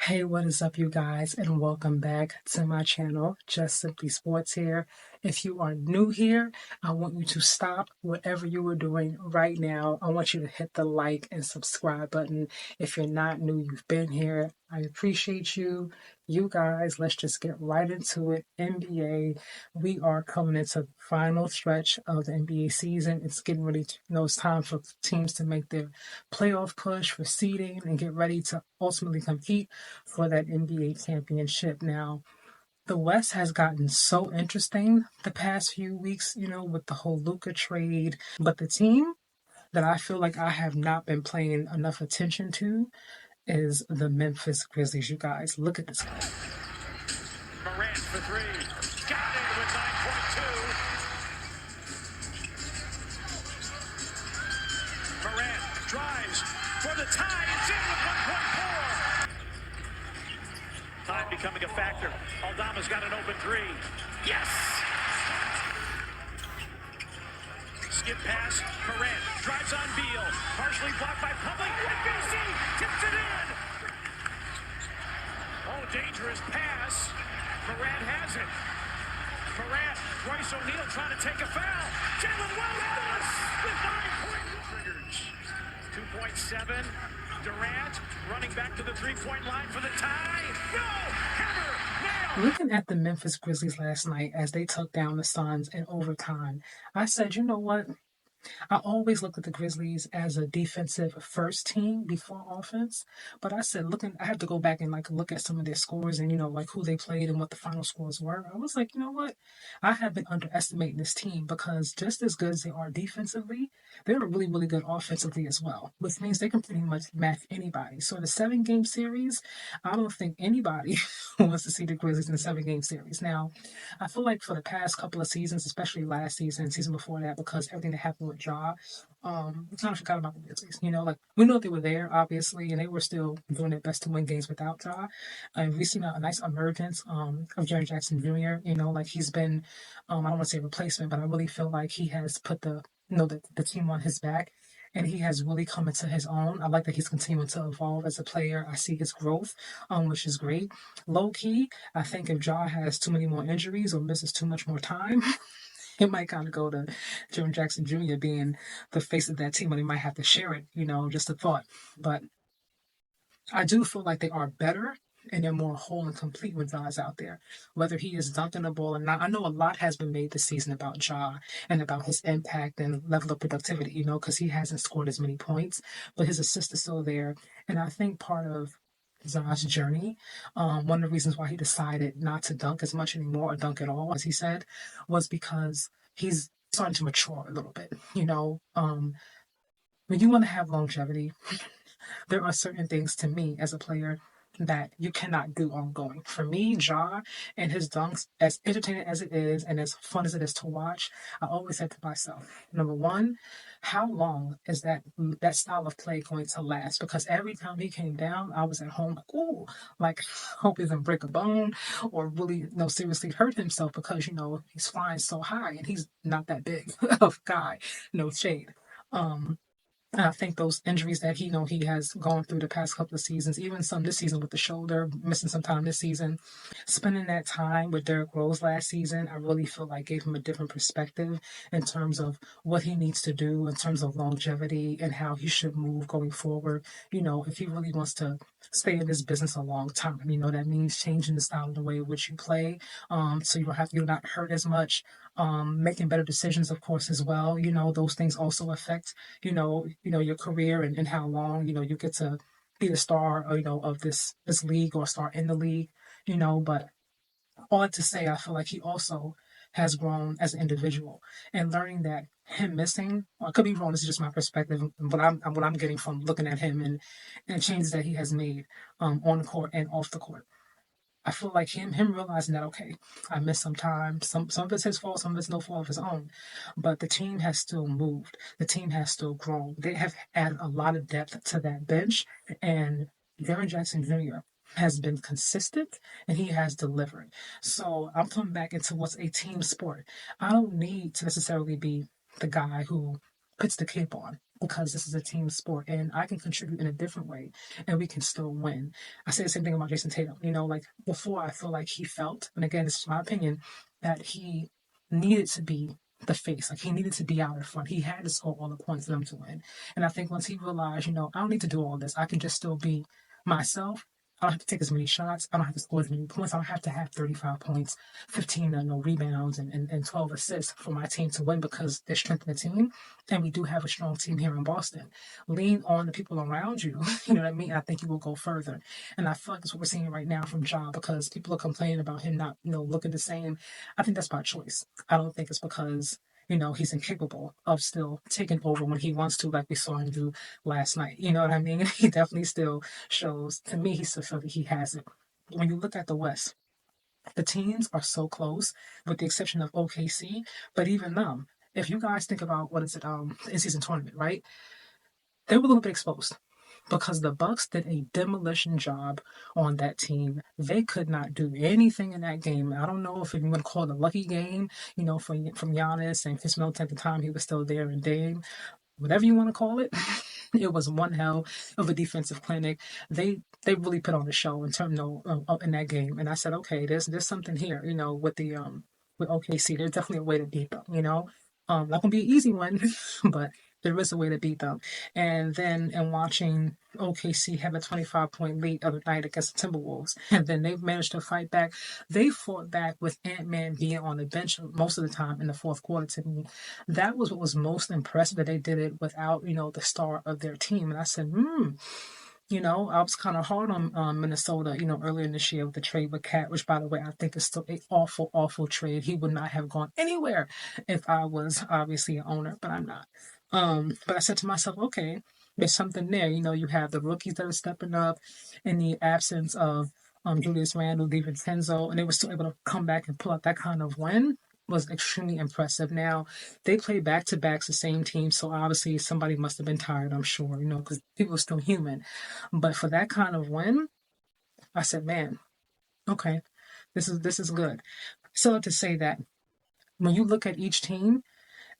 Hey, what is up, you guys, and welcome back to my channel, Just Simply Sports here. If you are new here, I want you to stop whatever you are doing right now. I want you to hit the like and subscribe button. If you're not new, you've been here. I appreciate you. You guys, let's just get right into it. NBA, we are coming into the final stretch of the NBA season. It's getting ready to, it's time for teams to make their playoff push for seeding and get ready to ultimately compete for that NBA championship. Now, the West has gotten so interesting the past few weeks, with the whole Luka trade. But the team that I feel like I have not been paying enough attention to is the Memphis Grizzlies. You guys, look at this. Morant for three. Got it with 9.2. Morant drives for the tie. It's in with 1.4. Time becoming a factor. Aldama's got an open three. Yes! Skip pass. Morant drives on Beal. Partially blocked by Public. NBC tips it in. Oh, dangerous pass. Morant has it. Morant, Royce O'Neal trying to take a foul. Jalen Williams with 9 triggers. 2.7. Durant running back to the three-point line for the tie. No! Hammer! Nail! Looking at the Memphis Grizzlies last night as they took down the Suns in overtime, I said, you know what? I always look at the Grizzlies as a defensive first team before offense. But I said, I had to go back and look at some of their scores and, who they played and what the final scores were. I was like, you know what? I have been underestimating this team because just as good as they are defensively, they're really, really good offensively as well, which means they can pretty much match anybody. So the 7-game series, I don't think anybody wants to see the Grizzlies in the 7-game series. Now, I feel like for the past couple of seasons, especially last season, season before that, because everything that happened with Ja, we kind of forgot about the Grizzlies. We know they were there, obviously, and they were still doing their best to win games without Ja. And we've seen a nice emergence of Jaren Jackson Jr. He's been, I don't want to say replacement, but I really feel like he has put the team on his back. And he has really come into his own. I like that he's continuing to evolve as a player. I see his growth, which is great. Low key, I think if Ja has too many more injuries or misses too much more time, it might kind of go to Jaren Jackson Jr. being the face of that team, and they might have to share it, just a thought. But I do feel like they are better and they're more whole and complete with Ja's out there. Whether he is dunking the ball or not, I know a lot has been made this season about Ja and about his impact and level of productivity, because he hasn't scored as many points, but his assist is still there. And I think part of Ja's journey, one of the reasons why he decided not to dunk as much anymore or dunk at all, as he said, was because he's starting to mature a little bit. When you want to have longevity, there are certain things to me as a player that you cannot do ongoing. For me, Ja and his dunks, as entertaining as it is and as fun as it is to watch, I always said to myself, number one, how long is that style of play going to last? Because every time he came down, I was at home like, ooh, hope he doesn't break a bone or really, seriously hurt himself because, he's flying so high and he's not that big of a guy, no shade. And I think those injuries that he has gone through the past couple of seasons, even some this season with the shoulder, missing some time this season, spending that time with Derrick Rose last season, I really feel like gave him a different perspective in terms of what he needs to do in terms of longevity and how he should move going forward. If he really wants to stay in this business a long time, that means changing the style of the way in which you play, so you're not hurt as much, making better decisions, of course, as well. Those things also affect your career and how long, you get to be the star, of this league or star in the league, but all that to say, I feel like he also has grown as an individual and learning that him missing, or I could be wrong, this is just my perspective, but what I'm getting from looking at him and changes that he has made on the court and off the court. I feel like him realizing that, okay, I missed some time. Some of it's his fault, some of it's no fault of his own. But the team has still moved. The team has still grown. They have added a lot of depth to that bench. And Jaren Jackson Jr. has been consistent and he has delivered. So I'm coming back into what's a team sport. I don't need to necessarily be the guy who puts the cape on. because this is a team sport and I can contribute in a different way and we can still win. I say the same thing about Jason Tatum. Like before, I feel like he felt, and again, this is my opinion, that he needed to be the face. Like he needed to be out in front. He had to score all the points for them to win. And I think once he realized, I don't need to do all this. I can just still be myself. I don't have to take as many shots. I don't have to score as many points. I don't have to have 35 points, 15 rebounds, and 12 assists for my team to win because they're strengthening the team. And we do have a strong team here in Boston. Lean on the people around you. You know what I mean? I think you will go further. And I feel like that's what we're seeing right now from Ja because people are complaining about him not, looking the same. I think that's by choice. I don't think it's because he's incapable of still taking over when he wants to, like we saw him do last night. You know what I mean? He definitely still shows, to me, he still feels that he has it. When you look at the West, the teams are so close, with the exception of OKC. But even them, if you guys think about what is it, the in-season tournament, right? They were a little bit exposed because the Bucks did a demolition job on that team. They could not do anything in that game. I don't know if you want to call it a lucky game, from Giannis and Chris Middleton at the time he was still there and Dame, whatever you want to call it. It was one hell of a defensive clinic. They really put on a show in terms of in that game. And I said, okay, there's something here, with the with OKC. There's definitely a way to beat them. Not gonna be an easy one, but there is a way to beat them. And then in watching OKC have a 25-point lead the other night against the Timberwolves, and then they've managed to fight back. They fought back with Ant-Man being on the bench most of the time in the fourth quarter. To me, that was what was most impressive, that they did it without, the star of their team. And I said, I was kind of hard on Minnesota, earlier in this year with the trade with Cat, which, by the way, I think is still an awful, awful trade. He would not have gone anywhere if I was obviously an owner, but I'm not. But I said to myself, okay, there's something there. You have the rookies that are stepping up in the absence of Julius Randle, DiVincenzo, and they were still able to come back and pull out that kind of win was extremely impressive. Now, they play back-to-backs the same team, so obviously somebody must have been tired, I'm sure, because people are still human. But for that kind of win, I said, man, okay, this is good. So to say that when you look at each team,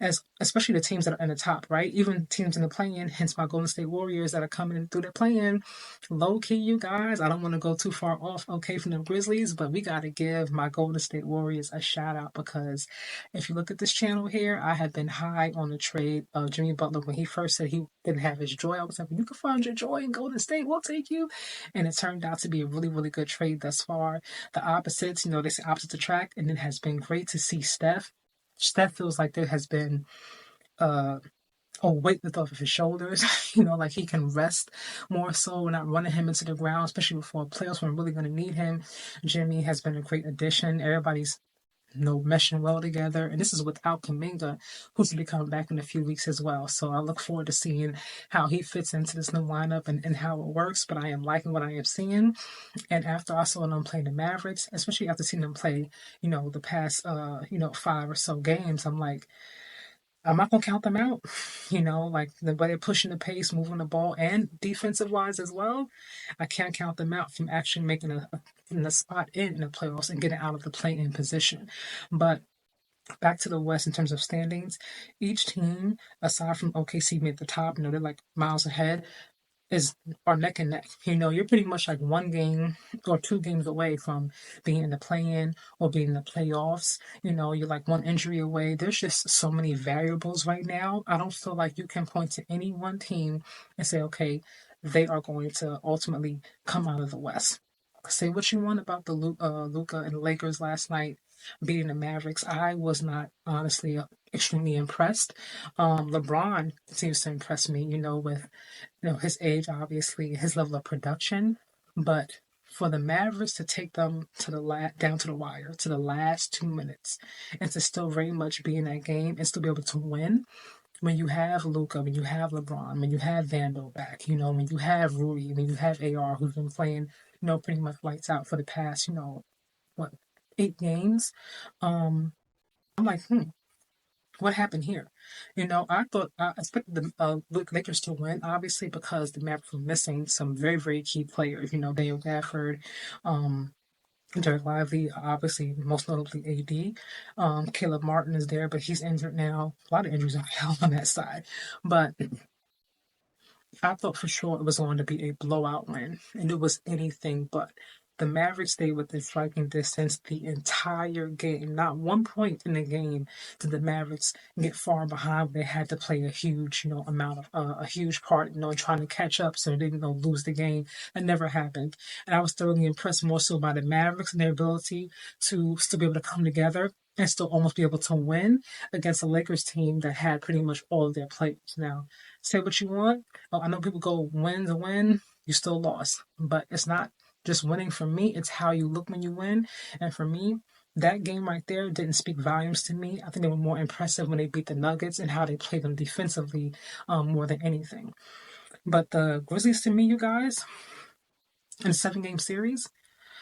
as especially the teams that are in the top, right? Even teams in the play-in, hence my Golden State Warriors that are coming in through the play-in. Low key, you guys, I don't want to go too far off, okay, from the Grizzlies, but we got to give my Golden State Warriors a shout out because if you look at this channel here, I have been high on the trade of Jimmy Butler when he first said he didn't have his joy. I was like, you can find your joy in Golden State, we'll take you. And it turned out to be a really, really good trade thus far. The opposites, they say opposites attract, and it has been great to see Steph. Steph feels like there has been a weight lift off of his shoulders, like he can rest more so. We're not running him into the ground, especially before playoffs when we're really going to need him. Jimmy has been a great addition. Everybody's meshing well together. And this is without Kuminga, who's going to be coming back in a few weeks as well. So I look forward to seeing how he fits into this new lineup and how it works. But I am liking what I am seeing. And after I saw them play the Mavericks, especially after seeing them play, the past, 5 or so games, I'm like, I'm not gonna count them out. Like the way they're pushing the pace, moving the ball, and defensive wise as well. I can't count them out from actually making a spot in the playoffs and getting out of the play-in position. But back to the West in terms of standings, each team aside from OKC made the top. They're like miles ahead are neck and neck. You're pretty much like one game or two games away from being in the play-in or being in the playoffs. You're like one injury away. There's just so many variables right now. I don't feel like you can point to any one team and say, okay, they are going to ultimately come out of the West. Say what you want about the Luka and the Lakers last night beating the Mavericks. I was not honestly extremely impressed. LeBron seems to impress me, with his age, obviously, his level of production, but for the Mavericks to take them to down to the wire, to the last 2 minutes, and to still very much be in that game and still be able to win. When you have Luka, when you have LeBron, when you have Vandal back, when you have Rudy, when you have AR who's been playing, pretty much lights out for the past, what, 8 games. I'm like, what happened here? I thought I expected the Lakers to win, obviously, because the Mavericks were missing some very, very key players. Daniel Gafford, Derek Lively, obviously, most notably AD. Caleb Martin is there, but he's injured now. A lot of injuries on that side. But I thought for sure it was going to be a blowout win, and it was anything but. The Mavericks stayed within striking distance the entire game. Not one point in the game did the Mavericks get far behind. They had to play a huge, amount of a huge part, trying to catch up so they didn't lose the game. That never happened, and I was thoroughly impressed more so by the Mavericks and their ability to still be able to come together and still almost be able to win against a Lakers team that had pretty much all of their players. Now, say what you want. Oh, I know people go win's a win, you still lost. But it's not just winning for me, it's how you look when you win. And for me, that game right there didn't speak volumes to me. I think they were more impressive when they beat the Nuggets and how they played them defensively more than anything. But the Grizzlies, to me, you guys, in a 7 game series,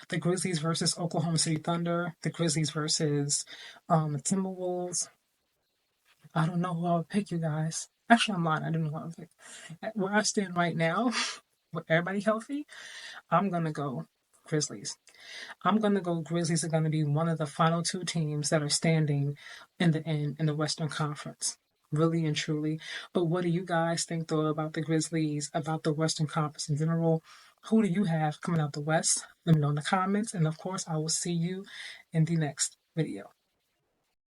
the Grizzlies versus Oklahoma City Thunder, the Grizzlies versus the Timberwolves. I don't know who I would pick, you guys. Actually, I'm lying. I don't know who I would pick. Where I stand right now, with everybody healthy, I'm gonna go Grizzlies. I'm gonna go Grizzlies are gonna be one of the final 2 teams that are standing in the end in the Western Conference. Really and truly. But what do you guys think though about the Grizzlies, about the Western Conference in general? Who do you have coming out the West? Let me know in the comments. And of course, I will see you in the next video.